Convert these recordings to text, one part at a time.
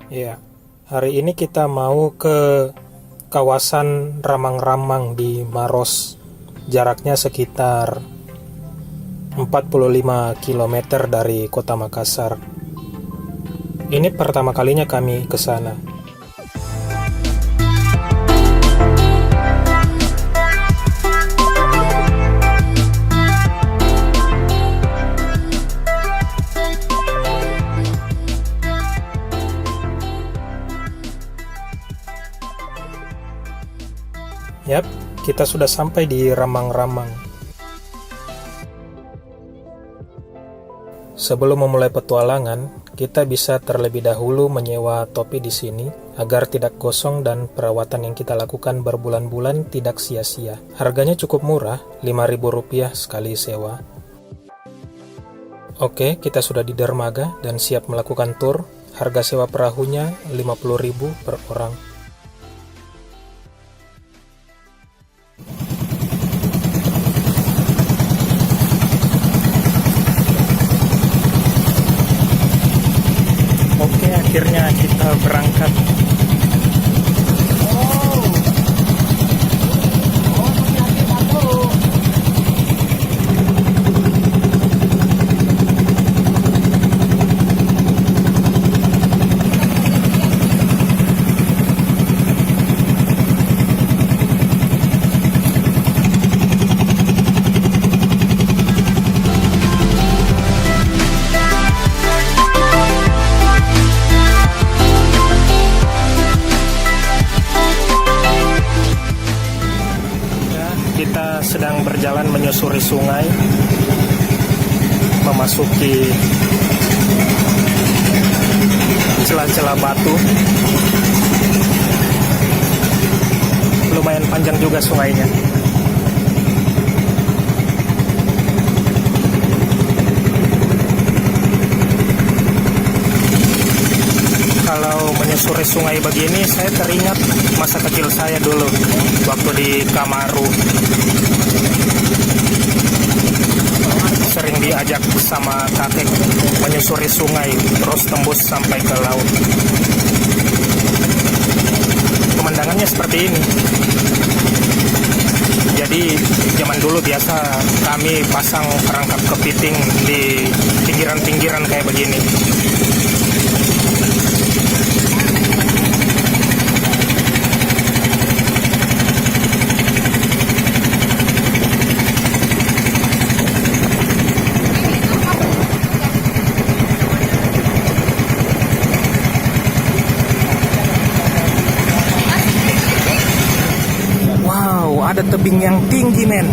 Ya, hari ini kita mau ke kawasan Ramang-Ramang di Maros. Jaraknya sekitar 45 kilometer dari kota Makassar. Ini pertama kalinya kami ke sana. Yap, kita sudah sampai di Ramang-Ramang. Sebelum memulai petualangan, kita bisa terlebih dahulu menyewa topi di sini agar tidak gosong dan perawatan yang kita lakukan berbulan-bulan tidak sia-sia. Harganya cukup murah, Rp5.000 sekali sewa. Oke, kita sudah di dermaga dan siap melakukan tur. Harga sewa perahunya Rp50.000 per orang. Oke, akhirnya kita berangkat. Kita sedang berjalan menyusuri sungai, memasuki celah-celah batu. Lumayan panjang juga sungainya. Kalau menyusuri sungai begini, saya teringat masa kecil saya dulu waktu di Kamaru. Sering diajak sama kakek menyusuri sungai terus tembus sampai ke laut. Pemandangannya seperti ini. Jadi zaman dulu biasa kami pasang perangkap kepiting di pinggiran-pinggiran kayak begini. Ada tebing yang tinggi, men.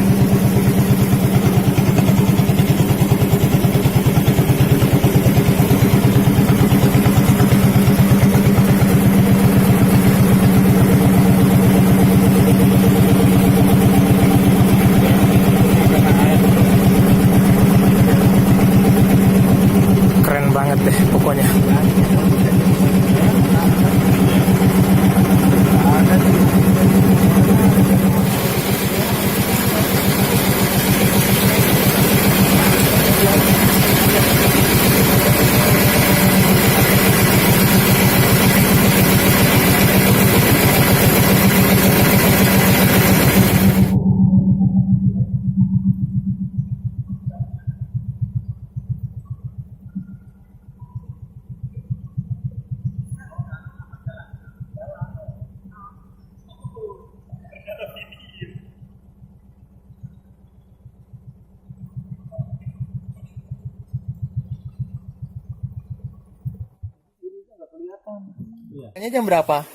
Keren banget deh pokoknya. Ini jam berapa?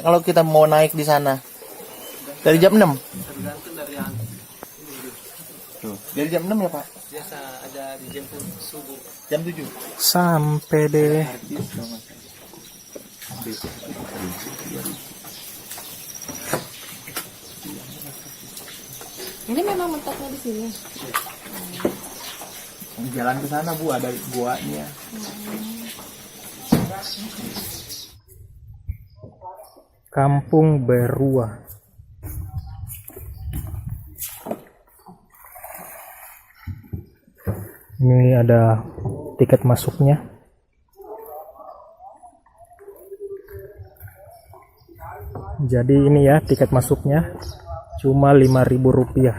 Kalau kita mau naik di sana dari jam 6? Tergantung dari Tuh, dari jam 6 ya Pak? biasa ada di jam subuh. Jam 7? Sampai deh. Ini memang menetapnya di sini. Jalan ke sana Bu, ada guanya. Kampung Berua. Ini ada tiket masuknya. Jadi ini ya tiket masuknya cuma Rp5.000.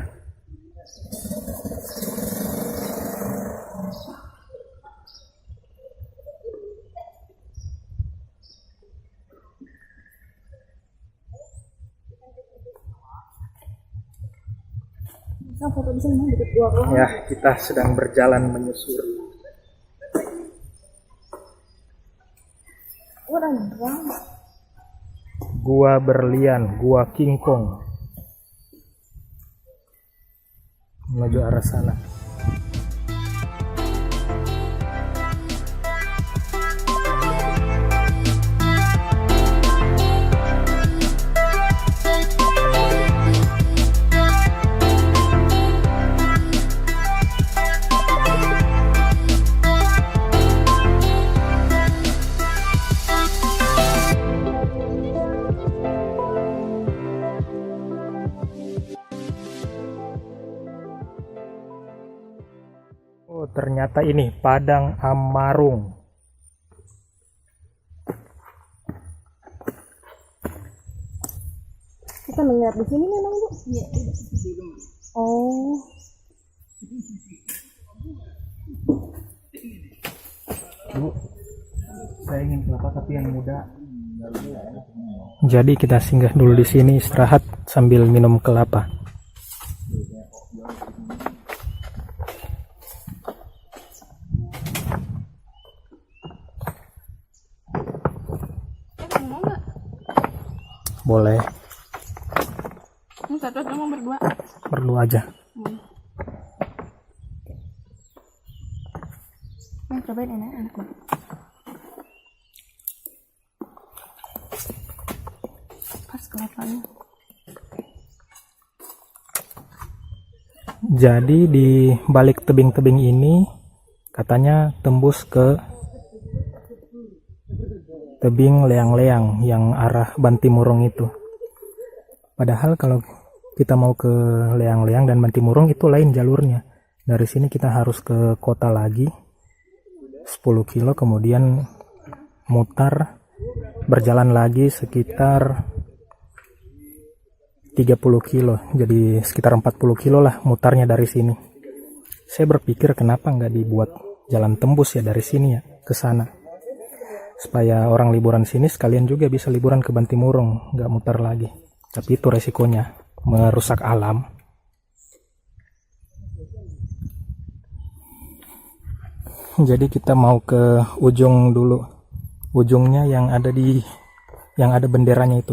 Nah, foto di sini deket gua. Ya, kita sedang berjalan menyusuri Gua Berlian, Gua King Kong. Menuju arah sana. Oh, ternyata ini Padang Amarung. Kita menginap di sini memang, Bu? Iya. Oh. Bu, saya ingin kelapa tapi yang muda. Jadi kita singgah dulu di sini istirahat sambil minum kelapa. Boleh. Ini satu cuma berdua. Berdua aja. Nah, cobain enak banget. Pas kelapanya. Jadi di balik tebing-tebing ini katanya tembus ke tebing Leang-Leang yang arah Bantimurung itu. Padahal kalau kita mau ke Leang-Leang dan Bantimurung itu lain jalurnya. Dari sini kita harus ke kota lagi 10 kilo, kemudian mutar berjalan lagi sekitar 30 kilo. Jadi sekitar 40 kilo lah mutarnya dari sini. Saya berpikir kenapa nggak dibuat jalan tembus ya dari sini ya ke sana. Supaya orang liburan sini sekalian juga bisa liburan ke Bantimurung, nggak mutar lagi. Tapi itu resikonya, merusak alam. Jadi kita mau ke ujung dulu, ujungnya yang ada benderanya itu.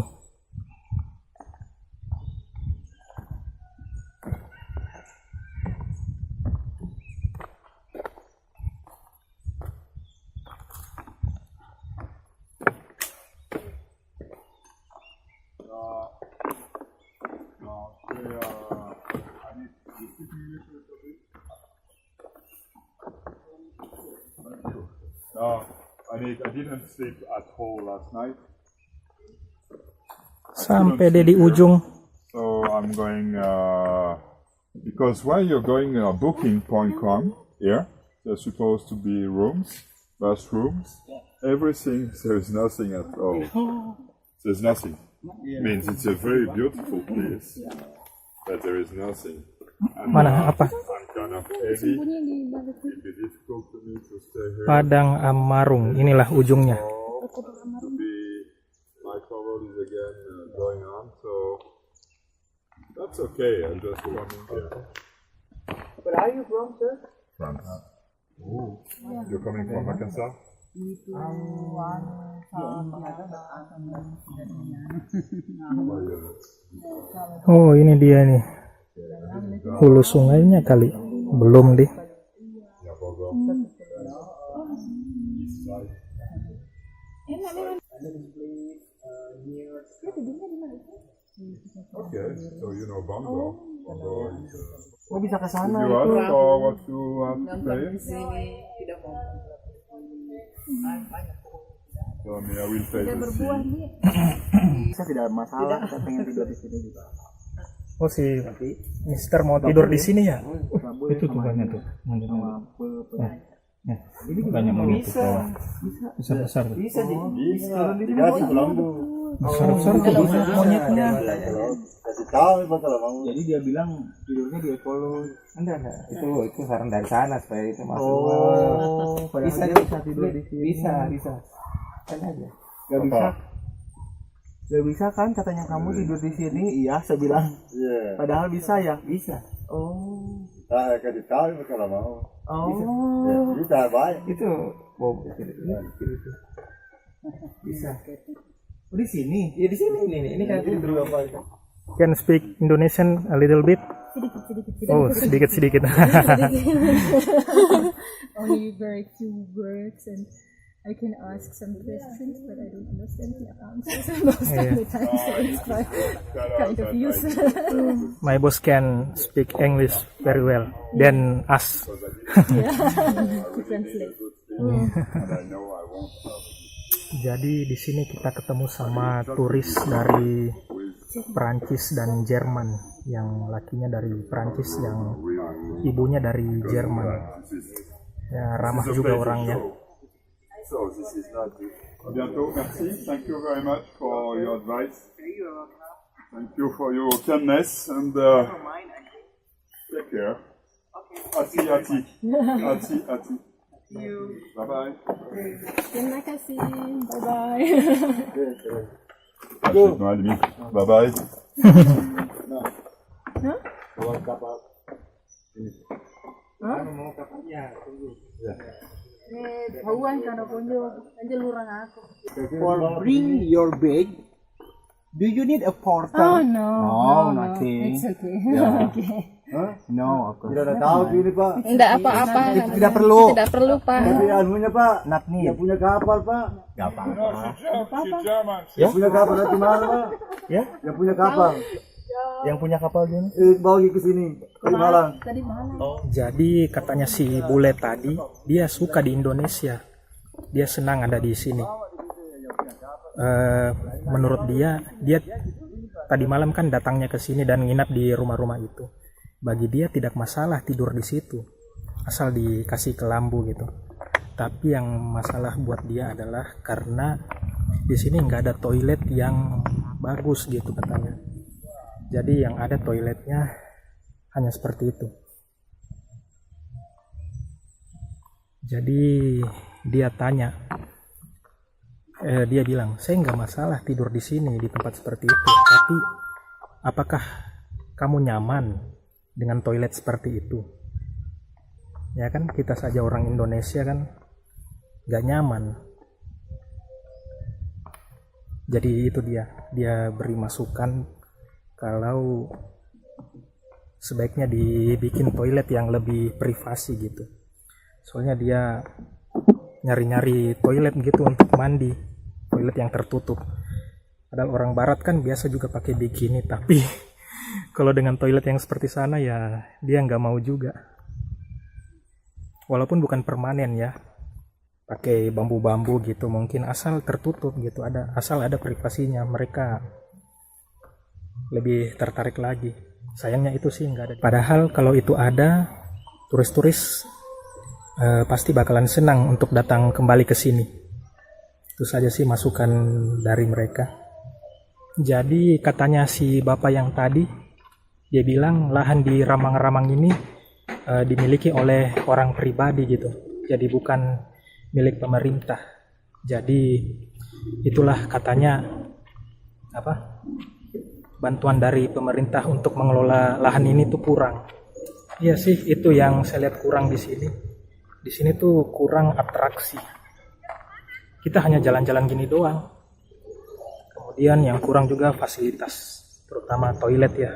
I didn't sleep at all last night. Sampai deh di ujung. So I'm going because when you're going booking.com here, there's supposed to be rooms, bus rooms, everything. There's nothing at all. There's nothing. Means it's a very beautiful place, but there is nothing. And, Mana apa? I'm kind of heavy. It'll be difficult for me to stay here. Padang Amarung, inilah ujungnya. To be, my travel is again going on, so that's okay. I'm just coming here. Where are you from, sir? France. You're coming from Makassar? Oh, ini dia nih. Hulu sungainya kali. Belum deh. Okay, so you know Bongo. Bongo is, Oh, bisa ke sana. you ask for what you want to pay? Tidak mau. So I will pay the fee. Saya tidak masalah, saya pengen tidur di sini juga. Oh, si Mister mau tidur di sini ya? Itu tuh banyak tuh. Banyak monyet tuh. Besar-besar tuh. Bisa di. Bisa, dikasih Colombo. Kalau monyetnya. Kasih tahu Pak kalau mau. Jadi dia bilang tidurnya di Epolo. Enggak. Itu saran dari sana supaya itu masuk. Padahal Bisa, dia bisa tidur di sini. Bisa. Kan aja. Gak bisa. Gak bisa kan katanya kamu tidur di sini? Iya, saya bilang. Iya. Padahal bisa ya? Bisa. Oh. Saya kasih tahu Pak kalau mau. Oh. Bisa baik. Itu bob. Bisa. Oh, di sini. Ya di sini ini kan tidur apa itu. Can speak Indonesian a little bit? sedikit. Oh, sedikit. Only very few words, and I can ask some questions, but I don't understand the answers most of the time, so it's quite kind of useless. My boss can speak English very well than us. To translate. Jadi di sini kita ketemu sama turis dari Perancis dan Jerman, yang lakinya dari Perancis, yang ibunya dari Jerman. Ya, ramah juga orangnya. So this is not bientôt. Merci. Thank you very much for your advice. Thank you for your kindness and take care. Ati. Bye bye. Terima kasih. Bye bye. Bye bye. Bauan karena ponyo, anjir lurang aku. For bring your bag, do you need a porter? Oh no. nothing. It's okay. Yeah. Okay. No, of course. Tidak ada tahu ini Pak. Enggak apa-apa. Tidak perlu. Tidak perlu, Pak. Tapi anunya Pak. Not need. Yang punya kapal Pak. Gak apa-apa. Yang punya kapal dari mana Pak? Ya? Yang punya kapal. Yang punya kapal gini? Bawa ke sini. Dari Malang. Tadi malam. Jadi katanya si bule tadi, dia suka di Indonesia. Dia senang ada di sini. Menurut dia tadi malam kan datangnya ke sini dan nginap di rumah-rumah itu. Bagi dia tidak masalah tidur di situ, asal dikasih kelambu gitu. Tapi yang masalah buat dia adalah karena di sini nggak ada toilet yang bagus gitu katanya. Jadi yang ada toiletnya hanya seperti itu. Jadi dia tanya, dia bilang, saya nggak masalah tidur di sini di tempat seperti itu. Tapi apakah kamu nyaman dengan toilet seperti itu? Ya kan, kita saja orang Indonesia kan nggak nyaman. Jadi itu dia beri masukan kalau sebaiknya dibikin toilet yang lebih privasi gitu. Soalnya dia nyari-nyari toilet gitu untuk mandi, toilet yang tertutup. Padahal orang barat kan biasa juga pakai bikini, tapi kalau dengan toilet yang seperti sana ya dia nggak mau juga. Walaupun bukan permanen ya, pakai bambu-bambu gitu, mungkin asal tertutup gitu, asal ada privasinya, mereka lebih tertarik lagi. Sayangnya itu sih nggak ada. Padahal kalau itu ada, turis-turis pasti bakalan senang untuk datang kembali ke sini. Itu saja sih masukan dari mereka. Jadi katanya si bapak yang tadi, dia bilang lahan di Ramang-Ramang ini dimiliki oleh orang pribadi gitu. Jadi bukan milik pemerintah. Jadi itulah katanya bantuan dari pemerintah untuk mengelola lahan ini tuh kurang. Iya sih, itu yang saya lihat kurang di sini. Di sini tuh kurang atraksi. Kita hanya jalan-jalan gini doang. Kemudian yang kurang juga fasilitas, terutama toilet ya.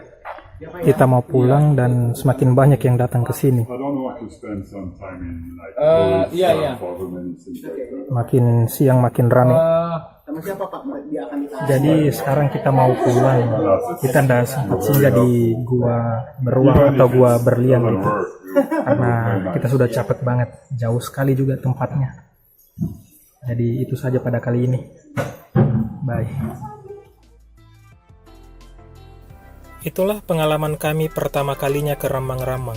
Kita mau pulang dan semakin banyak yang datang ke sini. Makin siang makin ramai. Sama siapa Pak? Dia akan Jadi sekarang kita mau pulang. Kita nggak sempat singgah di gua beruang atau gua berlian gitu. Karena kita sudah capek banget. Jauh sekali juga tempatnya. Jadi itu saja pada kali ini. Bye. Itulah pengalaman kami pertama kalinya ke Ramang-Ramang.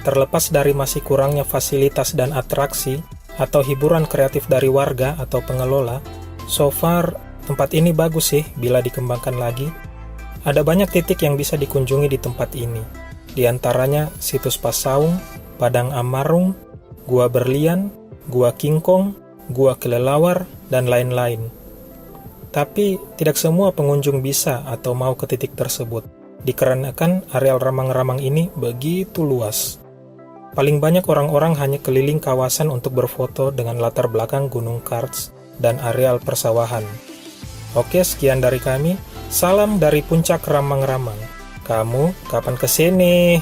Terlepas dari masih kurangnya fasilitas dan atraksi atau hiburan kreatif dari warga atau pengelola, so far Tempat ini bagus sih bila dikembangkan lagi. Ada banyak titik yang bisa dikunjungi di tempat ini. Di antaranya situs Pasaung, Padang Amarung, Gua Berlian, Gua Kingkong, Gua Kelelawar, dan lain-lain. Tapi tidak semua pengunjung bisa atau mau ke titik tersebut, dikarenakan areal ramang-ramang ini begitu luas. Paling banyak orang-orang hanya keliling kawasan untuk berfoto dengan latar belakang Gunung Karts dan areal persawahan. Oke, sekian dari kami. Salam dari Puncak Ramang-Ramang. Kamu kapan kesini?